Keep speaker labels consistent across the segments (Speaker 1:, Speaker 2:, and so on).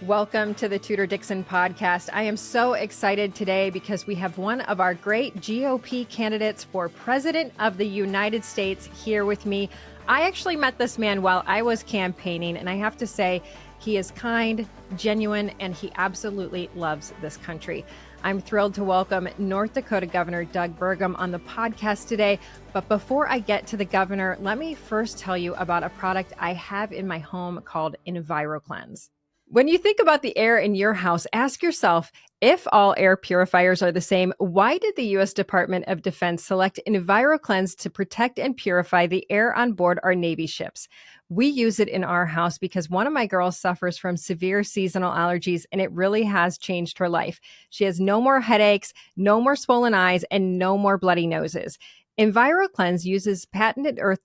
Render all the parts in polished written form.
Speaker 1: Welcome to the Tudor Dixon Podcast. I am so excited today because we have one of our great GOP candidates for President of the United States here with me. I actually met this man while I was campaigning, and I have to say, he is kind, genuine, and he absolutely loves this country. I'm thrilled to welcome North Dakota Governor Doug Burgum on the podcast today. But before I get to the governor, let me first tell you about a product I have in my home called EnviroCleanse. When you think about the air in your house, ask yourself, if all air purifiers are the same, why did the U.S. Department of Defense select EnviroCleanse to protect and purify the air on board our Navy ships? We use it in our house because one of my girls suffers from severe seasonal allergies, and it really has changed her life. She has no more headaches, no more swollen eyes, and no more bloody noses. EnviroCleanse uses patented earth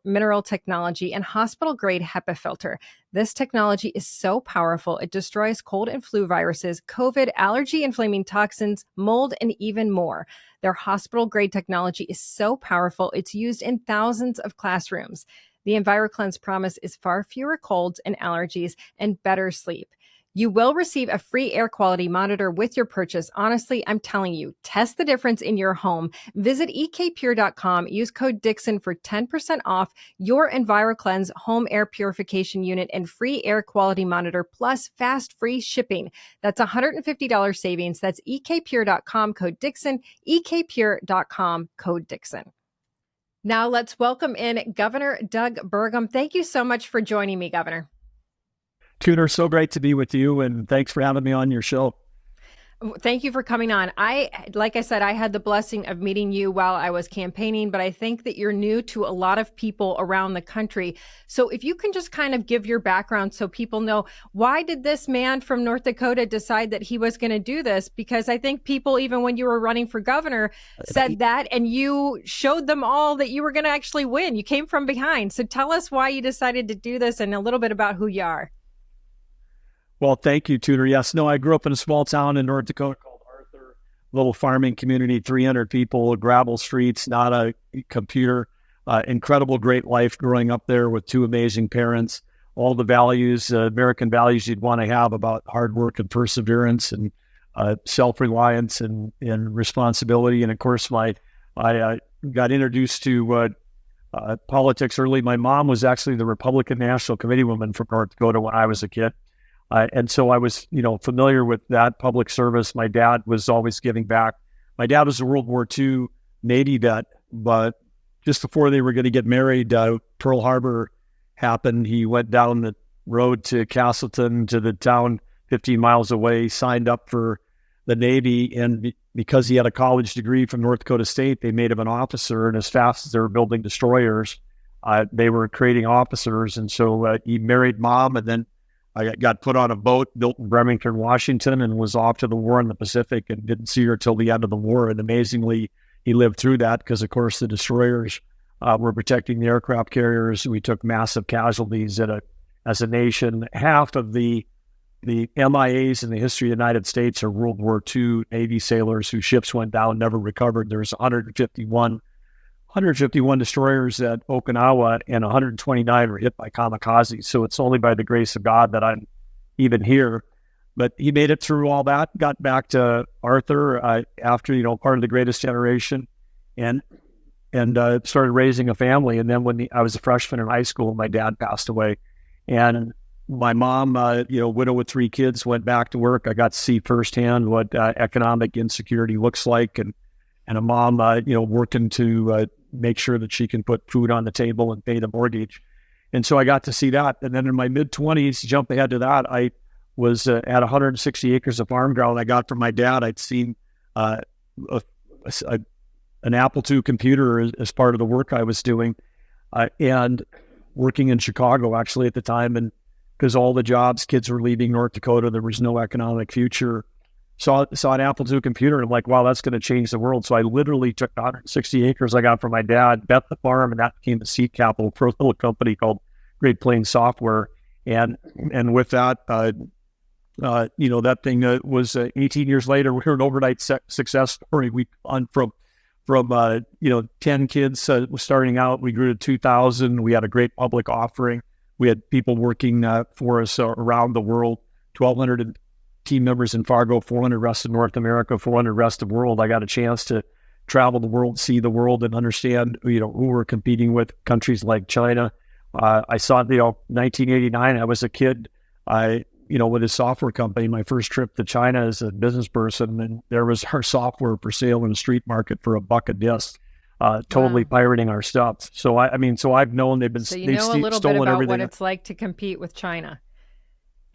Speaker 1: mineral technology and hospital-grade HEPA filter. This technology is so powerful, it destroys cold and flu viruses, COVID, allergy-inflaming toxins, mold, and even more. Their hospital-grade technology is so powerful, it's used in thousands of classrooms. The EnviroCleanse promise is far fewer colds and allergies and better sleep. You will receive a free air quality monitor with your purchase. Honestly, I'm telling you, test the difference in your home. Visit ekpure.com, use code Dixon for 10% off your EnviroCleanse home air purification unit and free air quality monitor plus fast free shipping. That's $150 savings. That's ekpure.com, code Dixon, ekpure.com, code Dixon. Now let's welcome in Governor Doug Burgum. Thank you so much for joining me, Governor.
Speaker 2: Tudor, so great to be with you, and thanks for having me on your show.
Speaker 1: Thank you for coming on. Like I said, I had the blessing of meeting you while I was campaigning, but I think that you're new to a lot of people around the country. So if you can just kind of give your background so people know, why did this man from North Dakota decide that he was going to do this? Because I think people, even when you were running for governor, said that, and you showed them all that you were going to actually win. You came from behind. So tell us why you decided to do this and a little bit about who you are.
Speaker 2: Well, thank you, Tudor. Yes, no, I grew up in a small town in North Dakota called Arthur, little farming community, 300 people, gravel streets, not a computer. Incredible, great life growing up there with two amazing parents. All the values, American values you'd want to have about hard work and perseverance and self-reliance and responsibility. And of course, I got introduced to politics early. My mom was actually the Republican National Committee woman from North Dakota when I was a kid. And so I was, familiar with that public service. My dad was always giving back. My dad was a World War II Navy vet, but just before they were going to get married, Pearl Harbor happened. He went down the road to Castleton, to the town 15 miles away, signed up for the Navy. And because he had a college degree from North Dakota State, they made him an officer. And as fast as they were building destroyers, they were creating officers. And so he married Mom, and then I got put on a boat built in Bremerton, Washington, and was off to the war in the Pacific and didn't see her till the end of the war. And amazingly, he lived through that because, of course, the destroyers were protecting the aircraft carriers. We took massive casualties as a nation. Half of the MIAs in the history of the United States are World War II Navy sailors whose ships went down, never recovered. There's 151 destroyers at Okinawa, and 129 were hit by kamikazes. So it's only by the grace of God that I'm even here. But he made it through all that, got back to Arthur after, part of the greatest generation, and started raising a family. And then when I was a freshman in high school, my dad passed away. And my mom, widow with 3 kids, went back to work. I got to see firsthand what economic insecurity looks like, and a mom, working to make sure that she can put food on the table and pay the mortgage. And so I got to see that. And then in my mid-20s, jump ahead to that, I was at 160 acres of farm ground I got from my dad. I'd seen an Apple II computer as part of the work I was doing, and working in Chicago, actually, at the time. And because all the jobs, kids were leaving North Dakota, there was no economic future. Saw an Apple II computer, and I'm like, wow, that's going to change the world. So I literally took 160 acres I got from my dad, bet the farm, and that became the seed capital for a little company called Great Plains Software. And with that, that thing was 18 years later, we're an overnight success story. We on from 10 kids starting out, we grew to 2,000. We had a great public offering. We had people working for us around the world. 1,200 team members in Fargo, 400 rest of North America, 400 rest of the world. I got a chance to travel the world, see the world, and understand, who we're competing with, countries like China. I saw, 1989, I was a kid, with a software company, my first trip to China as a business person, and there was our software for sale in the street market for $1 a disc, totally pirating our stuff. So I've known they've been,
Speaker 1: so
Speaker 2: they've
Speaker 1: a little
Speaker 2: stolen
Speaker 1: bit about
Speaker 2: everything.
Speaker 1: what it's like to compete with China.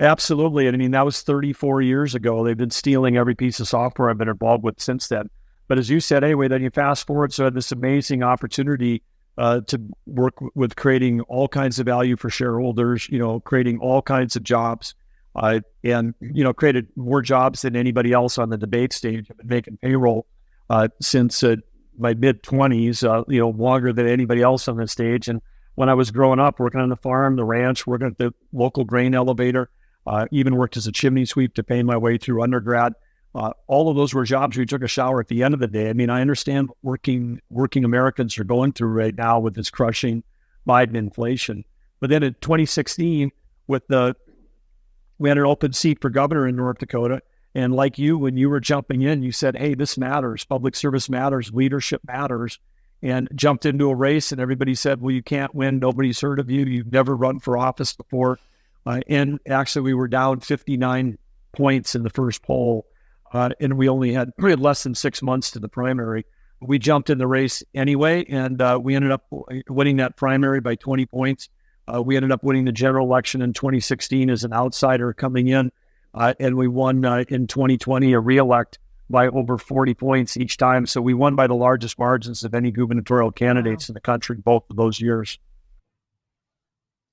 Speaker 2: Absolutely. And that was 34 years ago. They've been stealing every piece of software I've been involved with since then. But as you said, anyway, then you fast forward, so I had this amazing opportunity to work with creating all kinds of value for shareholders, creating all kinds of jobs, and created more jobs than anybody else on the debate stage. I've been making payroll since my mid-20s, longer than anybody else on the stage. And when I was growing up, working on the farm, the ranch, working at the local grain elevator, even worked as a chimney sweep to pay my way through undergrad. All of those were jobs where you took a shower at the end of the day. I understand what working Americans are going through right now with this crushing Biden inflation. But then in 2016, we had an open seat for governor in North Dakota. And like you, when you were jumping in, you said, hey, this matters. Public service matters. Leadership matters. And jumped into a race, and everybody said, well, you can't win. Nobody's heard of you. You've never run for office before. And actually, we were down 59 points in the first poll. And we had less than 6 months to the primary. We jumped in the race anyway, and we ended up winning that primary by 20 points. We ended up winning the general election in 2016 as an outsider coming in, and we won in 2020 a re-elect by over 40 points each time. So we won by the largest margins of any gubernatorial candidates in the country both of those years.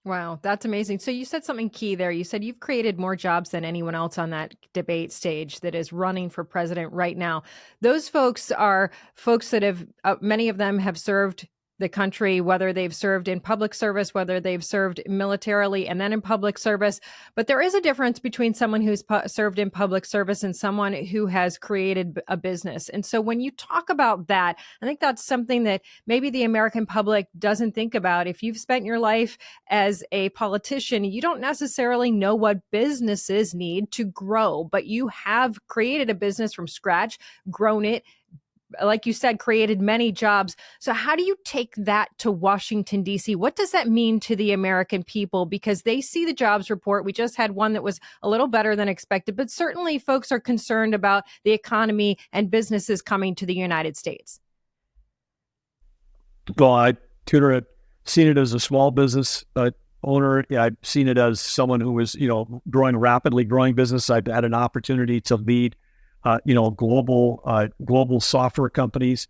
Speaker 1: Wow, that's amazing. So you said something key there. You said you've created more jobs than anyone else on that debate stage that is running for president right now. Those folks are folks that have, many of them have served the country, whether they've served in public service, whether they've served militarily and then in public service. But there is a difference between someone who's served in public service and someone who has created a business. And so when you talk about that, I think that's something that maybe the American public doesn't think about. If you've spent your life as a politician, you don't necessarily know what businesses need to grow, but you have created a business from scratch, grown it, like you said, created many jobs. So how do you take that to Washington, D.C.? What does that mean to the American people? Because they see the jobs report. We just had one that was a little better than expected, but certainly folks are concerned about the economy and businesses coming to the United States.
Speaker 2: Well, Tudor, I've seen it as a small business owner. I've seen it as someone who was, rapidly growing business. I've had an opportunity to lead global software companies.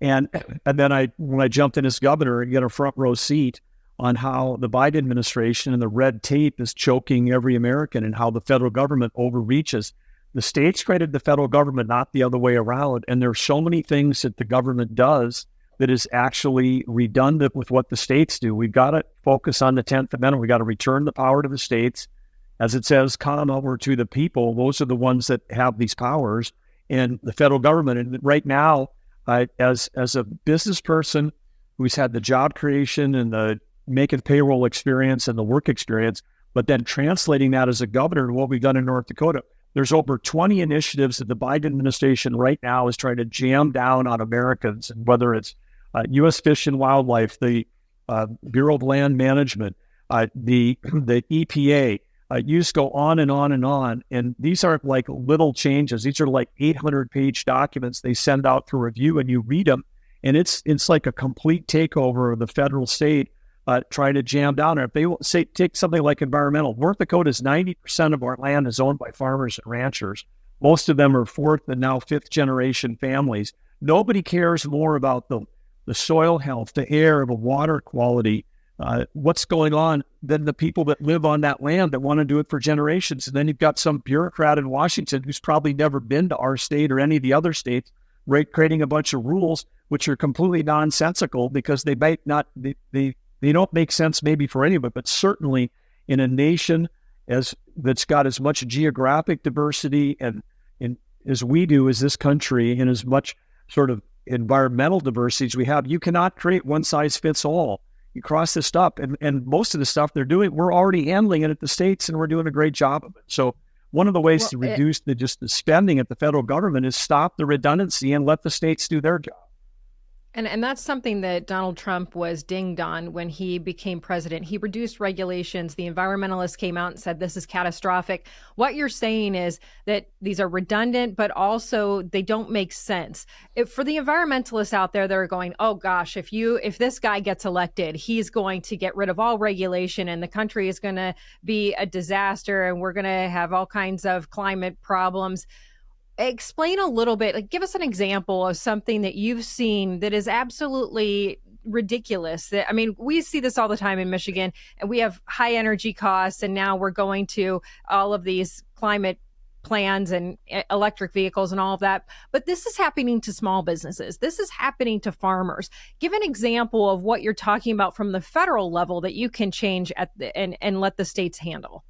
Speaker 2: And then when I jumped in as governor, I get a front row seat on how the Biden administration and the red tape is choking every American and how the federal government overreaches. The states created the federal government, not the other way around. And there are so many things that the government does that is actually redundant with what the states do. We've got to focus on the 10th Amendment. We got to return the power to the states. As it says, come over to the people. Those are the ones that have these powers, and the federal government. And right now, as a business person who's had the job creation and the making payroll experience and the work experience, but then translating that as a governor to what we've done in North Dakota, there's over 20 initiatives that the Biden administration right now is trying to jam down on Americans, and whether it's U.S. Fish and Wildlife, the Bureau of Land Management, the EPA. You just go on and on and on. And these aren't like little changes. These are like 800-page documents they send out for review, and you read them. And it's like a complete takeover of the federal state trying to jam down. If they say, take something like environmental, North Dakota's 90% of our land is owned by farmers and ranchers. Most of them are fourth and now fifth generation families. Nobody cares more about the soil health, the air, the water quality, what's going on than the people that live on that land that want to do it for generations. And then you've got some bureaucrat in Washington who's probably never been to our state or any of the other states, right, creating a bunch of rules which are completely nonsensical because they might not, they don't make sense maybe for anyone, but certainly in a nation that's got as much geographic diversity and as we do as this country, and as much sort of environmental diversity as we have, you cannot create one size fits all. You cross this up, and most of the stuff they're doing, we're already handling it at the states, and we're doing a great job of it. So one of the ways to reduce the spending at the federal government is stop the redundancy and let the states do their job.
Speaker 1: And that's something that Donald Trump was dinged on when he became president. He reduced regulations. The environmentalists came out and said this is catastrophic. What you're saying is that these are redundant, but also they don't make sense. For the environmentalists out there, they're going, oh gosh, if this guy gets elected, he's going to get rid of all regulation and the country is going to be a disaster and we're going to have all kinds of climate problems. Explain a little bit, like give us an example of something that you've seen that is absolutely ridiculous. I mean, we see this all the time in Michigan, and we have high energy costs, and now we're going to all of these climate plans and electric vehicles and all of that. But this is happening to small businesses. This is happening to farmers. Give an example of what you're talking about from the federal level that you can change and let the states handle.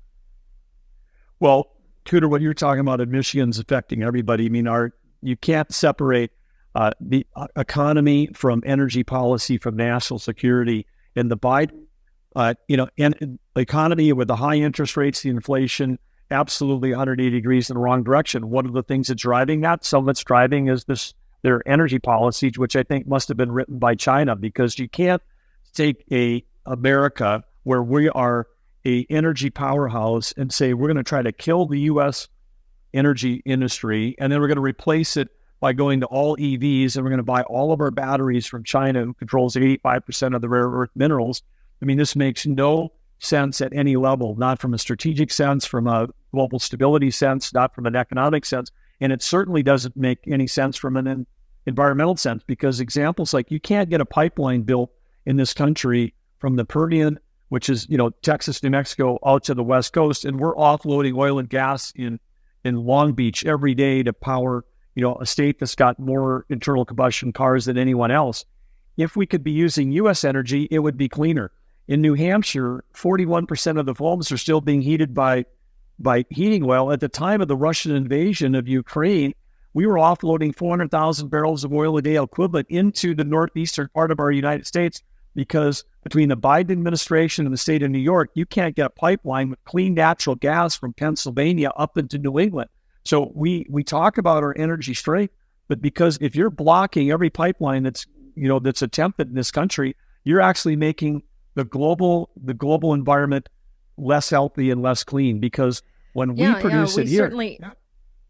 Speaker 2: Well, Tudor, what you're talking about in Michigan is affecting everybody. I mean, you can't separate the economy from energy policy, from national security. And the Biden, and the economy with the high interest rates, the inflation, absolutely 180 degrees in the wrong direction. One of the things that's driving that, some of it's driving is their energy policies, which I think must have been written by China, because you can't take America where we are a energy powerhouse and say we're going to try to kill the U.S. energy industry, and then we're going to replace it by going to all EVs, and we're going to buy all of our batteries from China, who controls 85% of the rare earth minerals. I mean, this makes no sense at any level, not from a strategic sense, from a global stability sense, not from an economic sense, and it certainly doesn't make any sense from an environmental sense, because examples like you can't get a pipeline built in this country from the Permian, which is, Texas, New Mexico, out to the West Coast. And we're offloading oil and gas in Long Beach every day to power, a state that's got more internal combustion cars than anyone else. If we could be using U.S. energy, it would be cleaner. In New Hampshire, 41% of the homes are still being heated by heating oil. At the time of the Russian invasion of Ukraine, we were offloading 400,000 barrels of oil a day equivalent into the northeastern part of our United States, because between the Biden administration and the state of New York, you can't get a pipeline with clean natural gas from Pennsylvania up into New England. So we talk about our energy strength, but because if you're blocking every pipeline that's attempted in this country, you're actually making the global environment less healthy and less clean, because when we produce it here.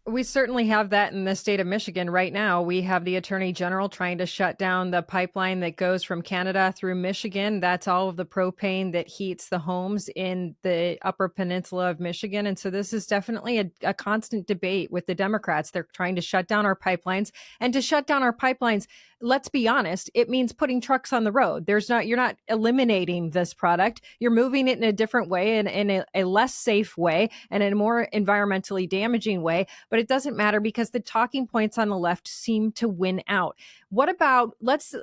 Speaker 1: We certainly have that in the state of Michigan right now. We have the Attorney General trying to shut down the pipeline that goes from Canada through Michigan. That's all of the propane that heats the homes in the Upper Peninsula of Michigan. And so this is definitely a constant debate with the Democrats. They're trying to shut down our pipelines. And to shut down our pipelines, let's be honest, it means putting trucks on the road. You're not eliminating this product. You're moving it in a different way, in a less safe way, and in a more environmentally damaging way. But it doesn't matter, because the talking points on the left seem to win out. What about, let's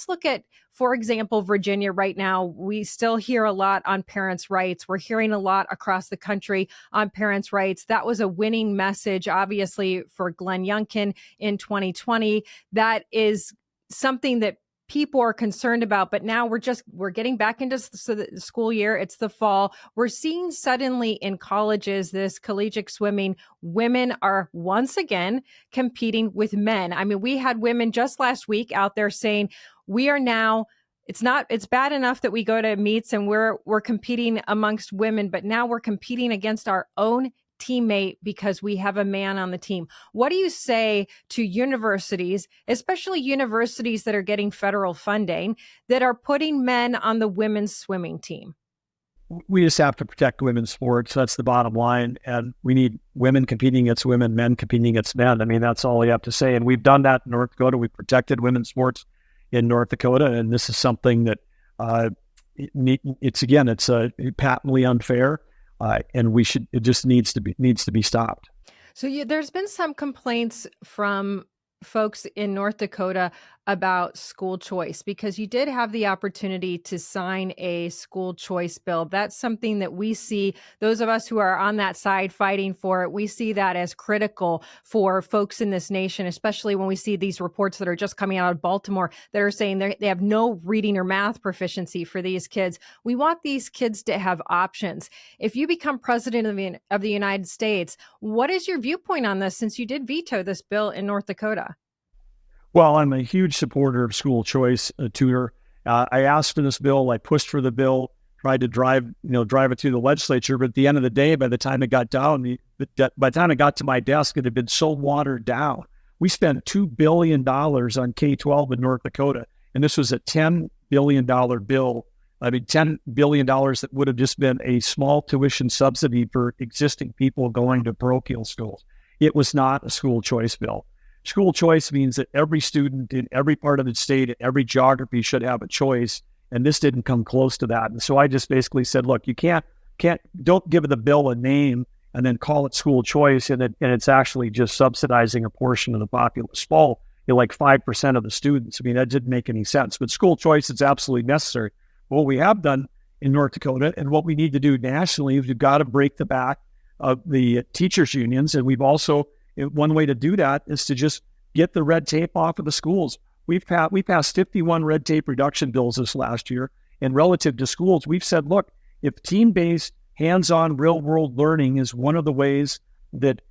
Speaker 1: look at, for example, Virginia right now. We still hear a lot on parents' rights. We're hearing a lot across the country on parents' rights. That was a winning message, obviously, for Glenn Youngkin in 2020. That is something that people are concerned about, but now we're getting back into the school year. It's the fall. We're seeing suddenly in colleges, this collegiate swimming, women are once again competing with men. I mean, we had women just last week out there saying we are now, it's bad enough that we go to meets and we're competing amongst women, but now we're competing against our own teammate because we have a man on the team. What do you say to universities, especially universities that are getting federal funding, that are putting men on the women's swimming team?
Speaker 2: We just have to protect women's sports. That's the bottom line. And we need women competing against women, men competing against men. I mean, that's all we have to say. And we've done that in North Dakota. We've protected women's sports in North Dakota. And this is something that it's patently unfair. And it just needs to be stopped.
Speaker 1: So there's been some complaints from folks in North Dakota about school choice, because you did have the opportunity to sign a school choice bill. That's something that we see, those of us who are on that side fighting for it, we see that as critical for folks in this nation, especially when we see these reports that are just coming out of Baltimore that are saying they have no reading or math proficiency for these kids. We want these kids to have options. If you become president of the United States, what is your viewpoint on this, since you did veto this bill in North Dakota?
Speaker 2: Well, I'm a huge supporter of school choice, Tudor. I asked for this bill. I pushed for the bill, tried to drive it through the legislature. But at the end of the day, by the time it got down, by the time it got to my desk, it had been so watered down. We spent $2 billion on K-12 in North Dakota, and this was a $10 billion bill. I mean, $10 billion that would have just been a small tuition subsidy for existing people going to parochial schools. It was not a school choice bill. School choice means that every student in every part of the state, in every geography, should have a choice, and this didn't come close to that. And so I just basically said, look, you don't give the bill a name and then call it school choice, and it's actually just subsidizing a portion of the populace, like 5% of the students. I mean, that didn't make any sense. But school choice is absolutely necessary. What we have done in North Dakota, and what we need to do nationally, is we've got to break the back of the teachers' unions, and we've also, one way to do that is to just get the red tape off of the schools. We passed 51 red tape reduction bills this last year, and relative to schools, we've said, look, if team-based, hands-on, real-world learning is one of the ways that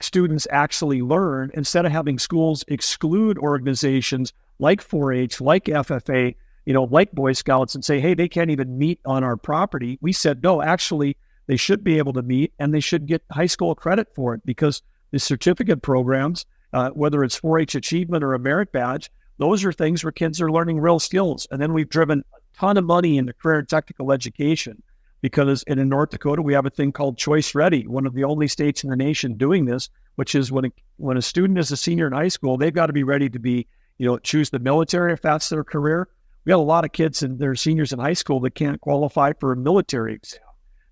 Speaker 2: students actually learn, instead of having schools exclude organizations like 4-H, like FFA, like Boy Scouts, and say, hey, they can't even meet on our property. We said, no, actually, they should be able to meet, and they should get high school credit for it, because the certificate programs, whether it's 4-H achievement or a merit badge, those are things where kids are learning real skills. And then we've driven a ton of money into career and technical education, because in North Dakota, we have a thing called Choice Ready, one of the only states in the nation doing this, which is when a student is a senior in high school, they've got to be ready to choose the military if that's their career. We have a lot of kids and they're seniors in high school that can't qualify for a military exam,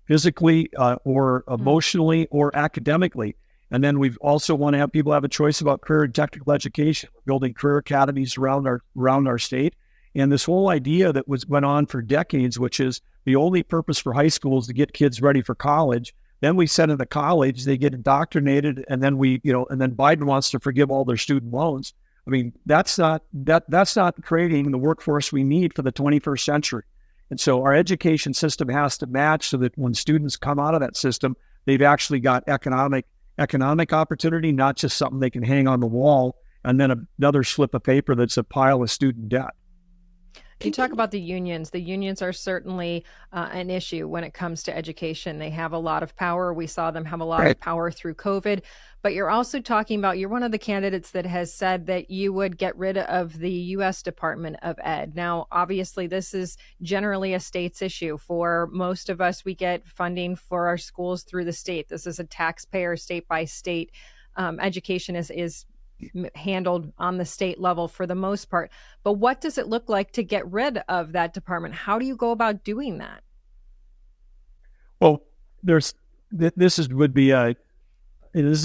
Speaker 2: physically or emotionally or academically. And then we also want to have people have a choice about career and technical education. We're building career academies around our state. And this whole idea that went on for decades, which is the only purpose for high school is to get kids ready for college. Then we send them to college, they get indoctrinated, and then and then Biden wants to forgive all their student loans. I mean, that's not creating the workforce we need for the 21st century. And so our education system has to match, so that when students come out of that system, they've actually got economic opportunity, not just something they can hang on the wall and then another slip of paper that's a pile of student debt.
Speaker 1: You talk about the unions. The unions are certainly an issue when it comes to education. They have a lot of power. We saw them have a lot of power through COVID. But you're also talking about, you're one of the candidates that has said that you would get rid of the U.S. Department of Ed. Now, obviously, this is generally a state's issue. For most of us, we get funding for our schools through the state. This is a taxpayer, state by state. Education is handled on the state level for the most part. But what does it look like to get rid of that department? How do you go about doing that?
Speaker 2: Well, this is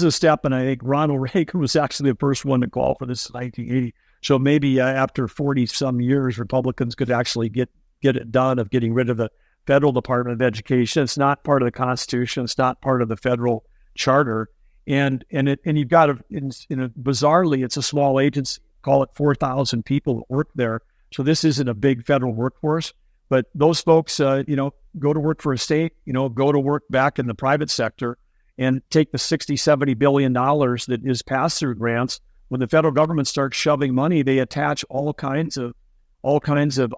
Speaker 2: a step, and I think Ronald Reagan was actually the first one to call for this in 1980. So maybe after 40 some years, Republicans could actually get it done of getting rid of the federal Department of Education. It's not part of the Constitution. It's not part of the federal charter. And you've got bizarrely, it's a small agency. Call it 4,000 people that work there. So this isn't a big federal workforce, but those folks, go to work for a state, go to work back in the private sector and take the $60-70 billion that is pass-through grants. When the federal government starts shoving money, they attach all kinds of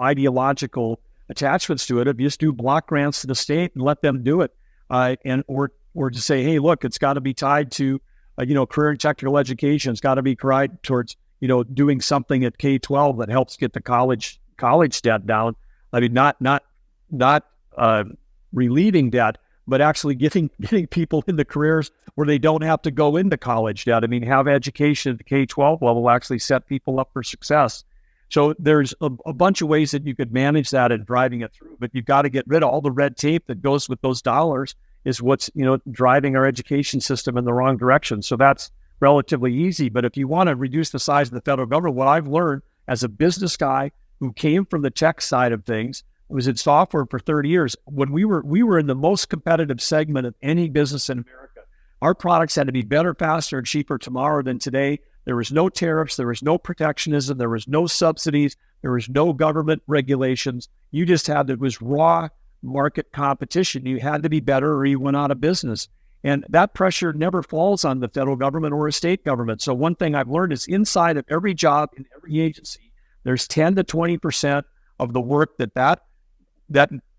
Speaker 2: ideological attachments to it. If you just do block grants to the state and let them do it, or to say, hey, look, it's got to be tied to, career and technical education. It's got to be tied towards, doing something at K-12 that helps get the college debt down. I mean, not relieving debt, but actually getting people into careers where they don't have to go into college debt. I mean, have education at the K-12 level actually set people up for success. So there's a bunch of ways that you could manage that and driving it through, but you've got to get rid of all the red tape that goes with those dollars. Is what's driving our education system in the wrong direction. So that's relatively easy. But if you want to reduce the size of the federal government, what I've learned as a business guy who came from the tech side of things, was in software for 30 years. When we were in the most competitive segment of any business in America. Our products had to be better, faster, and cheaper tomorrow than today. There was no tariffs. There was no protectionism. There was no subsidies. There was no government regulations. You just had, it was raw market competition. You had to be better or you went out of business. And that pressure never falls on the federal government or a state government. So one thing I've learned is inside of every job in every agency, there's 10 to 20% of the work that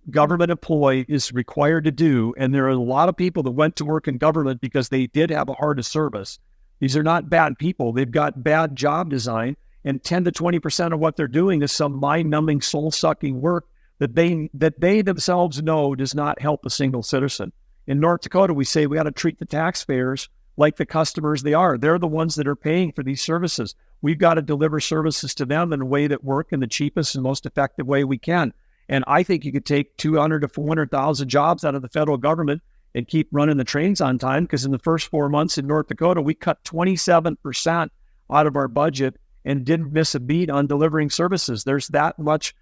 Speaker 2: government employee is required to do. And there are a lot of people that went to work in government because they did have a heart of service. These are not bad people. They've got bad job design, and 10 to 20% of what they're doing is some mind-numbing, soul-sucking work that they themselves know does not help a single citizen. In North Dakota, we say we got to treat the taxpayers like the customers they are. They're the ones that are paying for these services. We've got to deliver services to them in a way that work in the cheapest and most effective way we can. And I think you could take 200 to 400,000 jobs out of the federal government and keep running the trains on time, because in the first 4 months in North Dakota, we cut 27% out of our budget and didn't miss a beat on delivering services. There's that much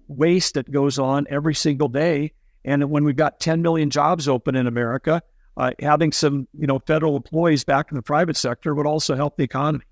Speaker 2: waste that goes on every single day. And when we've got 10 million jobs open in America, having some federal employees back in the private sector would also help the economy.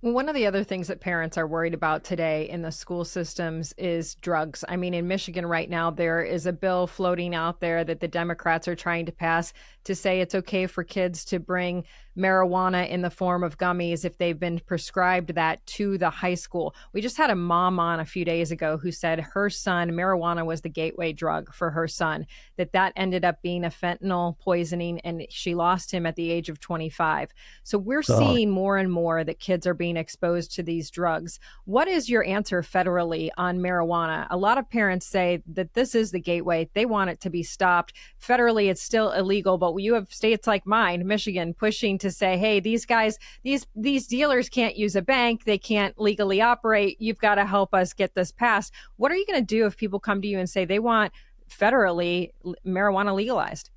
Speaker 1: Well, one of the other things that parents are worried about today in the school systems is drugs. I mean, in Michigan right now, there is a bill floating out there that the Democrats are trying to pass to say it's okay for kids to bring marijuana in the form of gummies if they've been prescribed that to the high school. We just had a mom on a few days ago who said her son, marijuana was the gateway drug for her son, that ended up being a fentanyl poisoning, and she lost him at the age of 25. So we're seeing more and more that kids are being exposed to these drugs. What is your answer federally on marijuana? A lot of parents say that this is the gateway. They want it to be stopped. Federally, it's still illegal, but you have states like mine, Michigan, pushing to say, hey, these guys, these dealers can't use a bank. They can't legally operate. You've got to help us get this passed. What are you going to do if people come to you and say they want federally marijuana legalized?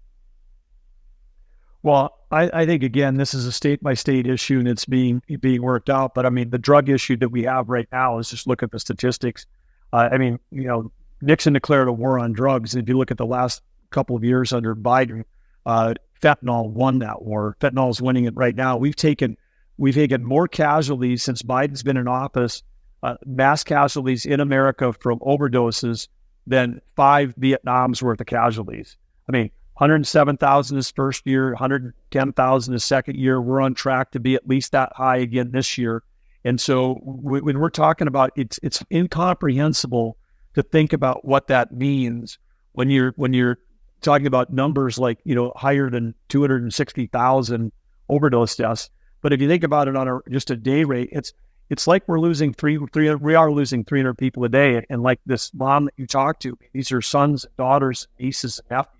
Speaker 2: Well, I think, again, this is a state-by-state issue, and it's being worked out. But, I mean, the drug issue that we have right now is just look at the statistics. Nixon declared a war on drugs. And if you look at the last couple of years under Biden, fentanyl won that war. Fentanyl is winning it right now. We've taken more casualties since Biden's been in office, mass casualties in America from overdoses than 5 Vietnams worth of casualties. I mean, 107,000 his first year, 110,000 his second year. We're on track to be at least that high again this year. And so when we're talking about it's incomprehensible to think about what that means when you're talking about numbers like, higher than 260,000 overdose deaths. But if you think about it on just a day rate, it's like we're losing 300 people a day. And like this mom that you talked to, these are sons, daughters, nieces, and nephews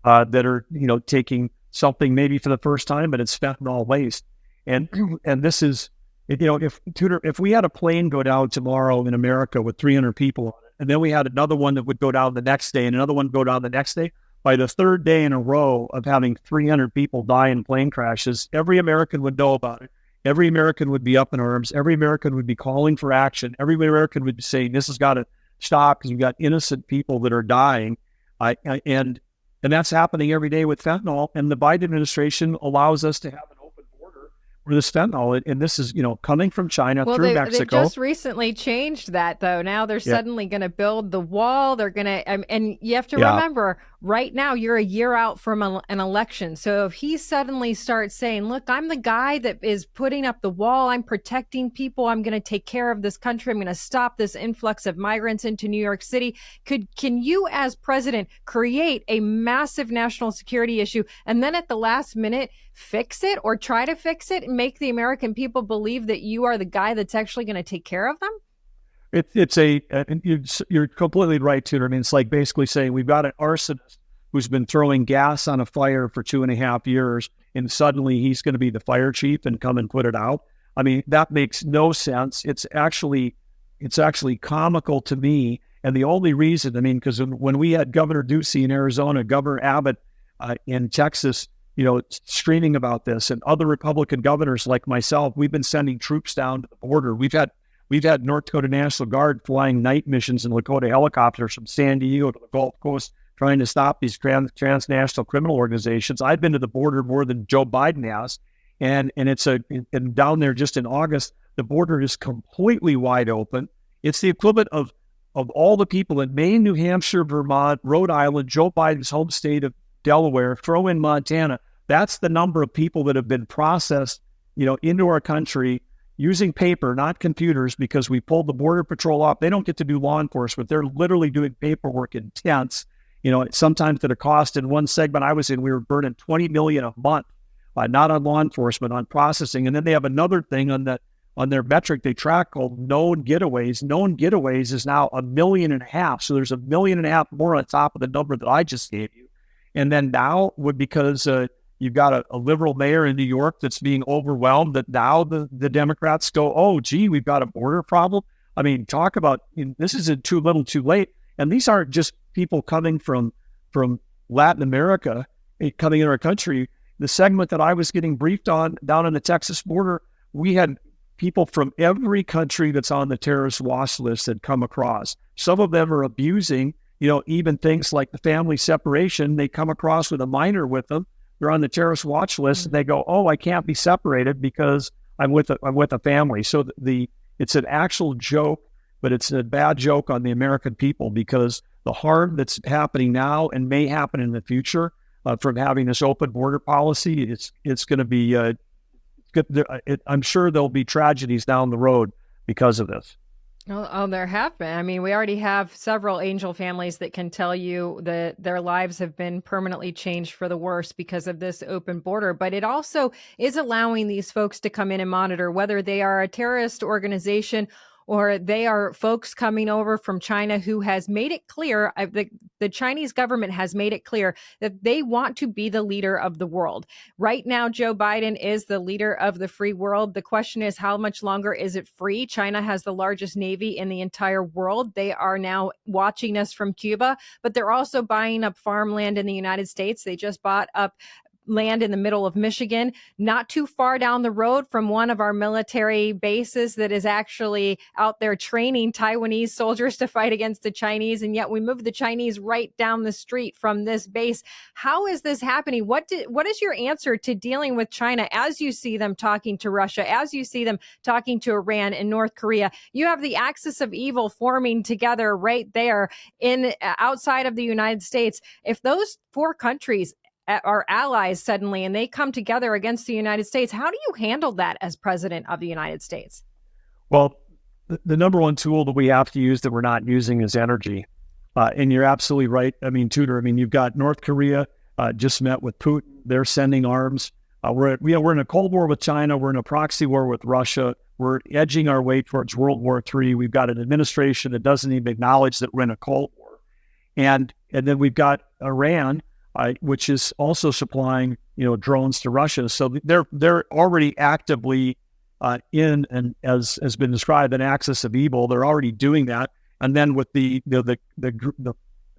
Speaker 2: that are, taking something maybe for the first time, but it's fentanyl waste. And this is, if we had a plane go down tomorrow in America with 300 people on it, and then we had another one that would go down the next day and another one go down the next day, by the third day in a row of having 300 people die in plane crashes, every American would know about it. Every American would be up in arms. Every American would be calling for action. Every American would be saying, this has got to stop because we've got innocent people that are dying. And that's happening every day with fentanyl. And the Biden administration allows us to have an open border for this fentanyl. And this is, coming from China through Mexico.
Speaker 1: They just recently changed that, though. Now they're suddenly going to build the wall. They're going to, and you have to remember, right now you're a year out from an election. So if he suddenly starts saying, look, I'm the guy that is putting up the wall, I'm protecting people, I'm going to take care of this country, I'm going to stop this influx of migrants into New York City. Can you as president create a massive national security issue and then at the last minute fix it or try to fix it and make the American people believe that you are the guy that's actually going to take care of them? You're completely right, Tudor. I mean, it's like basically saying we've got an arsonist who's been throwing gas on a fire for 2.5 years, and suddenly he's going to be the fire chief and come and put it out. I mean, that makes no sense. It's actually comical to me. And the only reason, because when we had Governor Ducey in Arizona, Governor Abbott in Texas,
Speaker 2: screaming about this, and other Republican governors like myself, we've been sending troops down to the border. We've had North Dakota National Guard flying night missions in Lakota helicopters from San Diego to the Gulf Coast, trying to stop these transnational criminal organizations. I've been to the border more than Joe Biden has, and down there just in August, the border is completely wide open. It's the equivalent of all the people in Maine, New Hampshire, Vermont, Rhode Island, Joe Biden's home state of Delaware, throw in Montana. That's the number of people that have been processed, into our country using paper, not computers, because we pulled the Border Patrol off. They don't get to do law enforcement. They're literally doing paperwork in tents, sometimes at a cost. In one segment I was in, we were burning $20 million a month, not on law enforcement, on processing. And then they have another thing on their metric they track called known getaways. Known getaways is now 1.5 million. So there's 1.5 million more on top of the number that I just gave you. And then now, because you've got a liberal mayor in New York that's being overwhelmed, that now the Democrats go, oh, gee, we've got a border problem. I mean, talk about, this isn't too little too late. And these aren't just people coming from Latin America, coming in our country. The segment that I was getting briefed on down on the Texas border, we had people from every country that's on the terrorist watch list that come across. Some of them are abusing, even things like the family separation. They come across with a minor with them. They're on the terrorist watch list, and they go, oh, I can't be separated because I'm with a family. So it's an actual joke, but it's a bad joke on the American people, because the harm that's happening now and may happen in the future from having this open border policy, it's going to be, I'm sure there'll be tragedies down the road because of this.
Speaker 1: Oh, there have been. I mean, we already have several angel families that can tell you that their lives have been permanently changed for the worse because of this open border. But it also is allowing these folks to come in and monitor whether they are a terrorist organization or they are folks coming over from China who has made it clear, the Chinese government has made it clear that they want to be the leader of the world. Right now, Joe Biden is the leader of the free world. The question is, how much longer is it free? China has the largest navy in the entire world. They are now watching us from Cuba, but they're also buying up farmland in the United States. They just bought up land in the middle of Michigan, not too far down the road from one of our military bases that is actually out there training Taiwanese soldiers to fight against the Chinese. And yet we move the Chinese right down the street from this base. How is this happening? What is your answer to dealing with China as you see them talking to Russia, as you see them talking to Iran and North Korea? You have the axis of evil forming together right there outside of the United States. If those four countries are allies suddenly and they come together against the United States, how do you handle that as president of the United States?
Speaker 2: Well, the number one tool that we have to use that we're not using is energy. And you're absolutely right. I mean, Tudor, you've got North Korea just met with Putin. They're sending arms. We're in a Cold War with China. We're in a proxy war with Russia. We're edging our way towards World War III. We've got an administration that doesn't even acknowledge that we're in a Cold War. And then we've got Iran, which is also supplying, drones to Russia. So they're already actively in, and as has been described, an axis of evil. They're already doing that. And then with the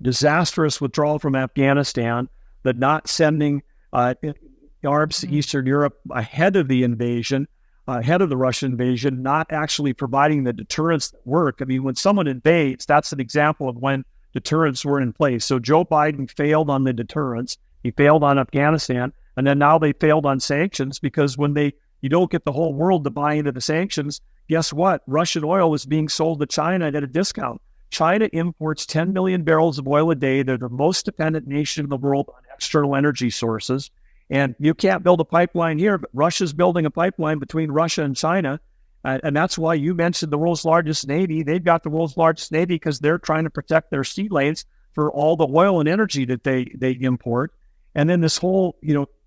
Speaker 2: disastrous withdrawal from Afghanistan, the not sending arms to Eastern Europe ahead of the invasion, ahead of the Russian invasion, not actually providing the deterrence that work. When someone invades, that's an example of when deterrents were in place. So Joe Biden failed on the deterrents. He failed on Afghanistan. And then now they failed on sanctions, because when you don't get the whole world to buy into the sanctions, guess what? Russian oil is being sold to China at a discount. China imports 10 million barrels of oil a day. They're the most dependent nation in the world on external energy sources. And you can't build a pipeline here, but Russia's building a pipeline between Russia and China. And that's why you mentioned the world's largest Navy. They've got the world's largest Navy because they're trying to protect their sea lanes for all the oil and energy that they import. And then this whole,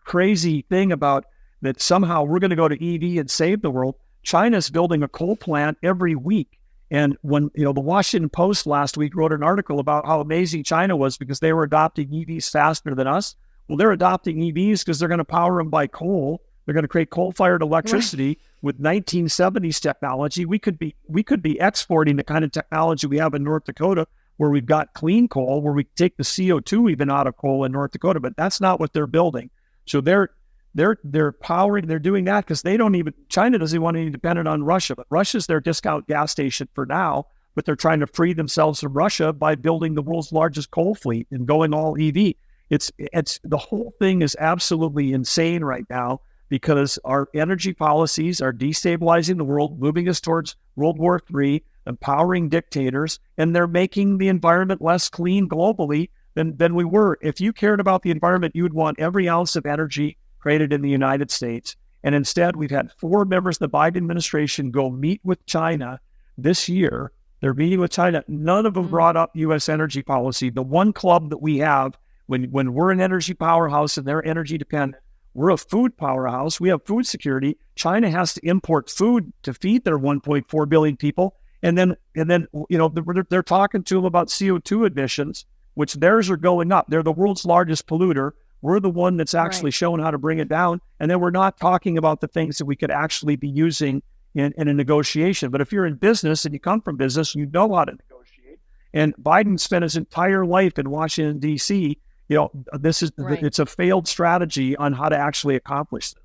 Speaker 2: crazy thing about that somehow we're going to go to EV and save the world. China's building a coal plant every week. And when, the Washington Post last week wrote an article about how amazing China was because they were adopting EVs faster than us. Well, they're adopting EVs because they're going to power them by coal. They're going to create coal-fired electricity with 1970s technology. We could be exporting the kind of technology we have in North Dakota, where we've got clean coal, where we take the CO2 even out of coal in North Dakota, but that's not what they're building. So they're powering, they're doing that because China doesn't want to be dependent on Russia, but Russia's their discount gas station for now, but they're trying to free themselves from Russia by building the world's largest coal fleet and going all EV. It's the whole thing is absolutely insane right now because our energy policies are destabilizing the world, moving us towards World War III, empowering dictators, and they're making the environment less clean globally than we were. If you cared about the environment, you would want every ounce of energy created in the United States. And instead, we've had 4 members of the Biden administration go meet with China this year. They're meeting with China. None of them brought up U.S. energy policy. The one club that we have, when we're an energy powerhouse and they're energy dependent, we're a food powerhouse. We have food security. China has to import food to feed their 1.4 billion people. And then they're talking to them about CO2 emissions, which theirs are going up. They're the world's largest polluter. We're the one that's actually shown how to bring it down. And then we're not talking about the things that we could actually be using in a negotiation. But if you're in business and you come from business, you know how to negotiate. And Biden spent his entire life in Washington, D.C. It's a failed strategy on how to actually accomplish this.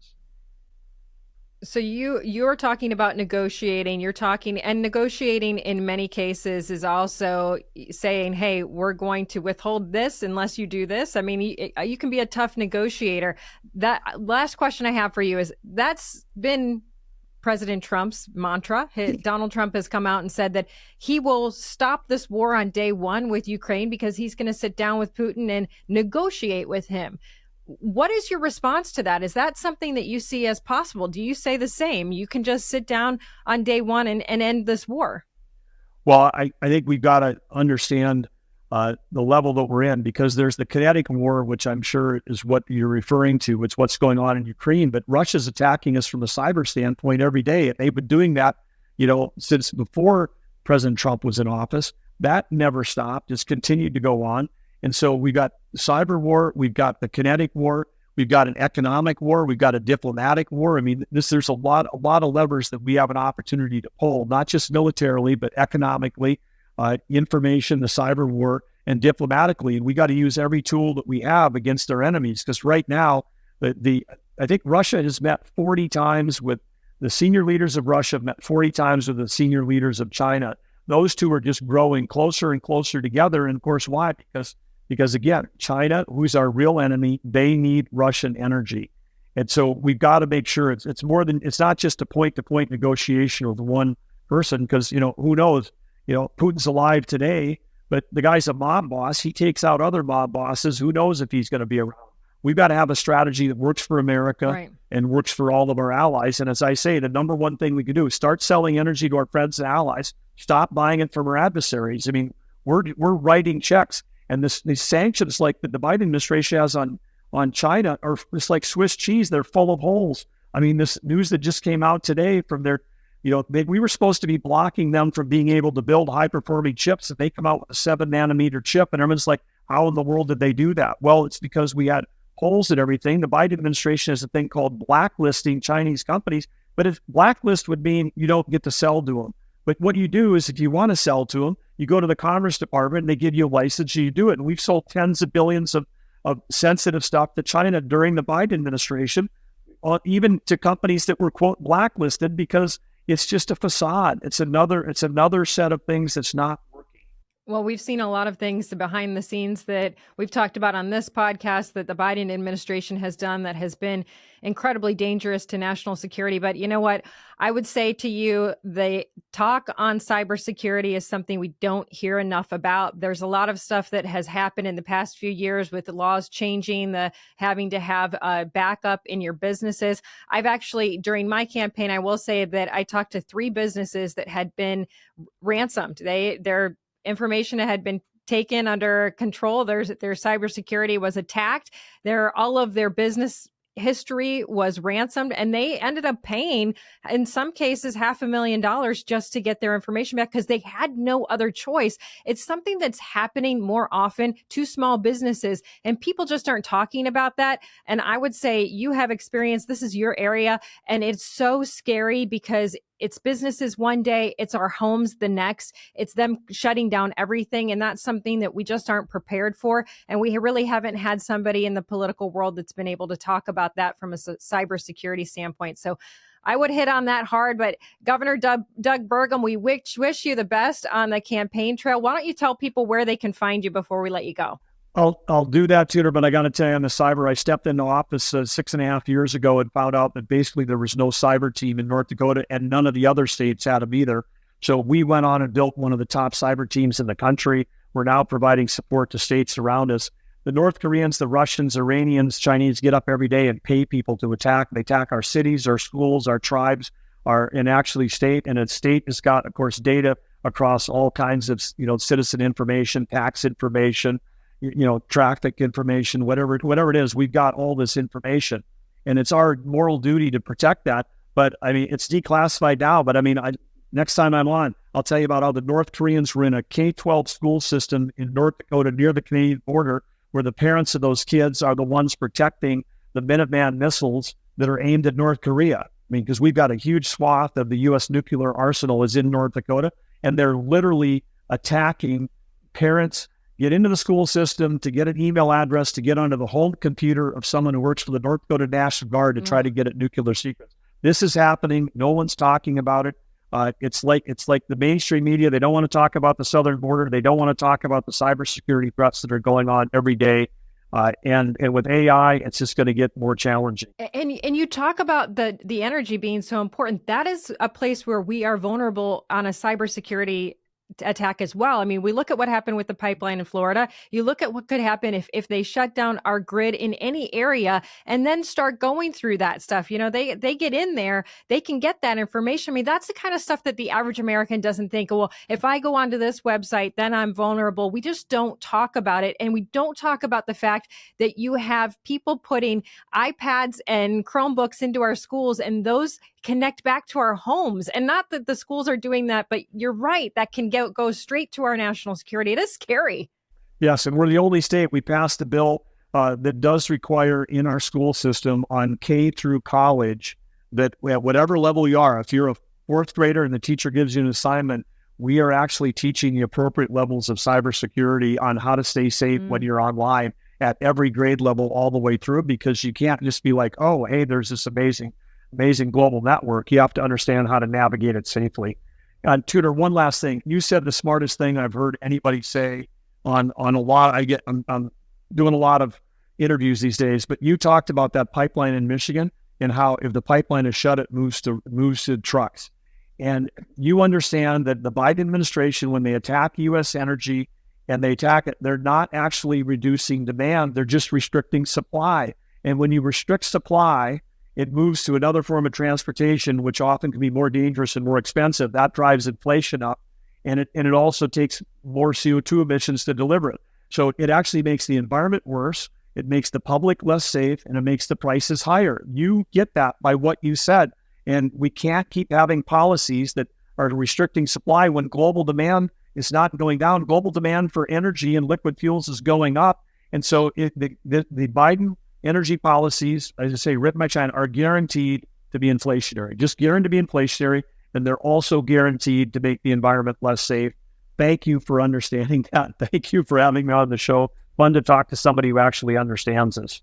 Speaker 1: So you're talking about negotiating, and negotiating in many cases is also saying, hey, we're going to withhold this unless you do this. I mean, you can be a tough negotiator. That last question I have for you is, that's been President Trump's mantra. Donald Trump has come out and said that he will stop this war on day one with Ukraine because he's going to sit down with Putin and negotiate with him. What is your response to that? Is that something that you see as possible? Do you say the same? You can just sit down on day one and end this war?
Speaker 2: Well, I think we've got to understand the level that we're in, because there's the kinetic war, which I'm sure is what you're referring to. It's what's going on in Ukraine, but Russia's attacking us from a cyber standpoint every day. And they've been doing that, since before President Trump was in office. That never stopped. It's continued to go on. And so we've got cyber war, we've got the kinetic war, we've got an economic war, we've got a diplomatic war. I mean, there's a lot of levers that we have an opportunity to pull, not just militarily, but economically, information, the cyber war, and diplomatically. And we got to use every tool that we have against our enemies, because right now, I think Russia has met 40 times with the senior leaders of Russia, have met 40 times with the senior leaders of China. Those two are just growing closer and closer together. And of course, why? Because again, China, who's our real enemy, they need Russian energy. And so we've got to make sure it's not just a point-to-point negotiation with one person, because, who knows, Putin's alive today, but the guy's a mob boss. He takes out other mob bosses. Who knows if he's going to be around? We've got to have a strategy that works for America and works for all of our allies. And as I say, the number one thing we can do is start selling energy to our friends and allies. Stop buying it from our adversaries. I mean, we're writing checks. And these sanctions like that the Biden administration has on China are just like Swiss cheese. They're full of holes. I mean, this news that just came out today from we were supposed to be blocking them from being able to build high-performing chips, and they come out with a 7-nanometer chip, and everyone's like, how in the world did they do that? Well, it's because we had holes in everything. The Biden administration has a thing called blacklisting Chinese companies, but if blacklist would mean you don't get to sell to them. But what you do is, if you want to sell to them, you go to the Commerce Department and they give you a license, you do it. And we've sold tens of billions of sensitive stuff to China during the Biden administration, even to companies that were, quote, blacklisted, because it's just a facade. It's another set of things that's not working.
Speaker 1: Well, we've seen a lot of things behind the scenes that we've talked about on this podcast that the Biden administration has done that has been incredibly dangerous to national security. But you know what? I would say to you, the talk on cybersecurity is something we don't hear enough about. There's a lot of stuff that has happened in the past few years with the laws changing, the having to have a backup in your businesses. I've actually, during my campaign, I will say that I talked to 3 businesses that had been ransomed. Their information had been taken under control. Their cybersecurity was attacked. All of their business history was ransomed, and they ended up paying, in some cases, $500,000 just to get their information back because they had no other choice. It's something that's happening more often to small businesses, and people just aren't talking about that. And I would say you have experience. This is your area, and it's so scary because It's businesses one day, it's our homes the next. It's them shutting down everything. And that's something that we just aren't prepared for. And we really haven't had somebody in the political world that's been able to talk about that from a cybersecurity standpoint. So I would hit on that hard, but Governor Doug Burgum, we wish you the best on the campaign trail. Why don't you tell people where they can find you before we let you go?
Speaker 2: I'll do that, Tudor, but I got to tell you on the cyber, I stepped into office 6.5 years ago and found out that basically there was no cyber team in North Dakota, and none of the other states had them either. So we went on and built one of the top cyber teams in the country. We're now providing support to states around us. The North Koreans, the Russians, Iranians, Chinese get up every day and pay people to attack. They attack our cities, our schools, our tribes, and actually state. And a state has got, of course, data across all kinds of, citizen information, tax information, traffic information, whatever it is. We've got all this information, and it's our moral duty to protect that. But I mean, it's declassified now. But I mean, next time I'm on, I'll tell you about how the North Koreans were in a K-12 school system in North Dakota near the Canadian border, where the parents of those kids are the ones protecting the Minuteman missiles that are aimed at North Korea. I mean, because we've got a huge swath of the U.S. nuclear arsenal is in North Dakota, and they're literally attacking parents, get into the school system, to get an email address, to get onto the home computer of someone who works for the North Dakota National Guard to try to get at nuclear secrets. This is happening. No one's talking about it. It's like the mainstream media. They don't want to talk about the southern border. They don't want to talk about the cybersecurity threats that are going on every day. And with AI, it's just going to get more challenging.
Speaker 1: And you talk about the energy being so important. That is a place where we are vulnerable on a cybersecurity attack as well. I mean, we look at what happened with the pipeline in Florida. You look at what could happen if they shut down our grid in any area and then start going through that stuff. They get in there, they can get that information. I mean, that's the kind of stuff that the average American doesn't think, well, if I go onto this website, then I'm vulnerable. We just don't talk about it. And we don't talk about the fact that you have people putting iPads and Chromebooks into our schools, and those connect back to our homes. And not that the schools are doing that, but you're right, that can go straight to our national security. It is scary.
Speaker 2: Yes, and we're the only state. We passed a bill that does require in our school system on K through college that at whatever level you are, if you're a fourth grader and the teacher gives you an assignment, we are actually teaching the appropriate levels of cybersecurity on how to stay safe when you're online at every grade level all the way through, because you can't just be like, oh, hey, there's this amazing global network. You have to understand how to navigate it safely. And Tudor, one last thing. You said the smartest thing I've heard anybody say on a lot. I'm doing a lot of interviews these days, but you talked about that pipeline in Michigan and how if the pipeline is shut, it moves to trucks. And you understand that the Biden administration, when they attack U.S. energy and they attack it, they're not actually reducing demand. They're just restricting supply. And when you restrict supply, it moves to another form of transportation, which often can be more dangerous and more expensive. That drives inflation up, and it also takes more CO2 emissions to deliver it. So it actually makes the environment worse, it makes the public less safe, and it makes the prices higher. You get that by what you said, and we can't keep having policies that are restricting supply when global demand is not going down. Global demand for energy and liquid fuels is going up, and so the Biden energy policies, as I say, written by China, are guaranteed to be inflationary, just guaranteed to be inflationary, and they're also guaranteed to make the environment less safe. Thank you for understanding that. Thank you for having me on the show. Fun to talk to somebody who actually understands this.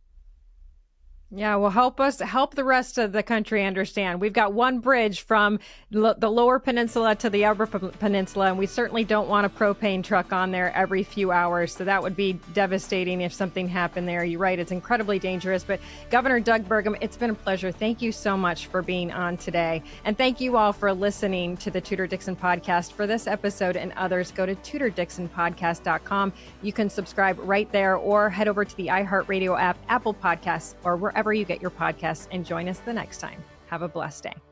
Speaker 1: Yeah, well, help the rest of the country understand. We've got one bridge from the lower peninsula to the upper peninsula, and we certainly don't want a propane truck on there every few hours. So that would be devastating if something happened there. You're right, it's incredibly dangerous. But Governor Doug Burgum, it's been a pleasure. Thank you so much for being on today. And thank you all for listening to the Tudor Dixon Podcast. For this episode and others, go to TudorDixonPodcast.com. You can subscribe right there, or head over to the iHeartRadio app, Apple Podcasts, or wherever you get your podcasts, and join us the next time. Have a blessed day.